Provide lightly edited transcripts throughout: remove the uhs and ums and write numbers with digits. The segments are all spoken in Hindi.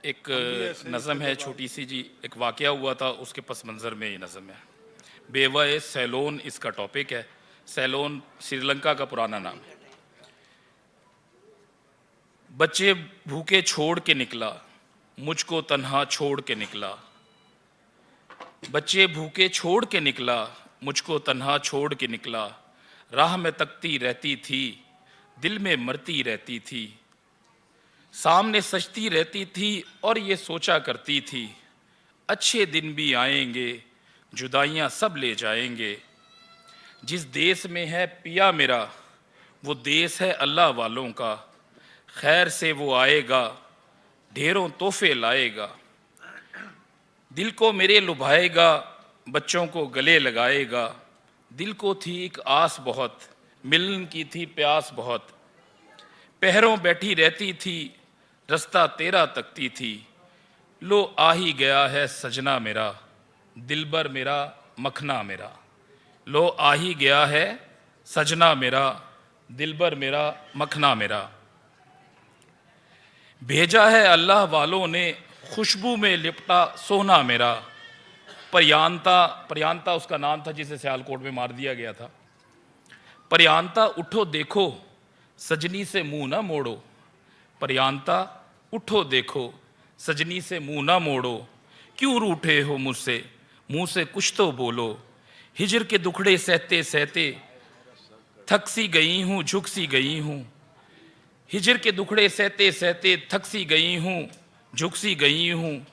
एक नज़म है छोटी सी जी, एक वाक़या हुआ था, उसके पस मंज़र में ये नज़म है। बेवा सैलोन इसका टॉपिक है। सैलोन श्रीलंका का पुराना नाम है। बच्चे भूखे छोड़ के निकला, मुझको तन्हा छोड़ के निकला। बच्चे भूखे छोड़ के निकला, मुझको तन्हा छोड़ के निकला। राह में तकती रहती थी, दिल में मरती रहती थी। सामने सजती रहती थी और ये सोचा करती थी, अच्छे दिन भी आएंगे, जुदाइयाँ सब ले जाएंगे। जिस देश में है पिया मेरा, वो देश है अल्लाह वालों का। खैर से वो आएगा, ढेरों तोहफे लाएगा। दिल को मेरे लुभाएगा, बच्चों को गले लगाएगा। दिल को थी एक आस बहुत, मिलन की थी प्यास बहुत। पहरों बैठी रहती थी, रास्ता तेरा तकती थी। लो आ ही गया है सजना मेरा, दिलबर मेरा मखना मेरा। लो आ ही गया है सजना मेरा, दिलबर मेरा मखना मेरा। भेजा है अल्लाह वालों ने, खुशबू में लिपटा सोना मेरा। प्रयांता उसका नाम था जिसे सियालकोट में मार दिया गया था। प्रयांता उठो देखो, सजनी से मुंह ना मोड़ो। प्रयांता उठो देखो, सजनी से मुंह ना मोड़ो। क्यों रूठे हो मुझसे, मुंह से कुछ तो बोलो। हिजर के दुखड़े सहते सहते थक सी गई हूँ, झुक सी गई हूँ। हिजर के दुखड़े सहते सहते थक सी गई हूँ, झुक सी गई हूँ।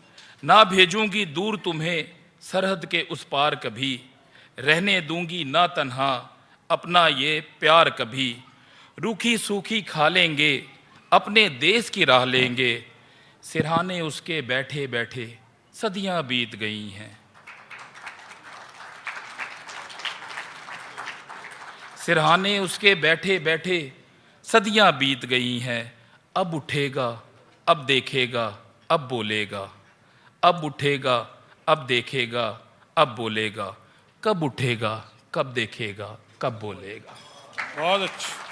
ना भेजूंगी दूर तुम्हें सरहद के उस पार कभी। रहने दूंगी ना तन्हा अपना ये प्यार कभी। रूखी सूखी खा लेंगे, अपने देश की राह लेंगे। सिरहाने उसके बैठे बैठे सदियां बीत गई हैं। सिरहाने उसके बैठे बैठे सदियां बीत गई हैं। अब उठेगा, अब देखेगा, अब बोलेगा। अब उठेगा, अब देखेगा, अब बोलेगा। कब उठेगा, कब देखेगा, कब बोलेगा। बहुत अच्छा।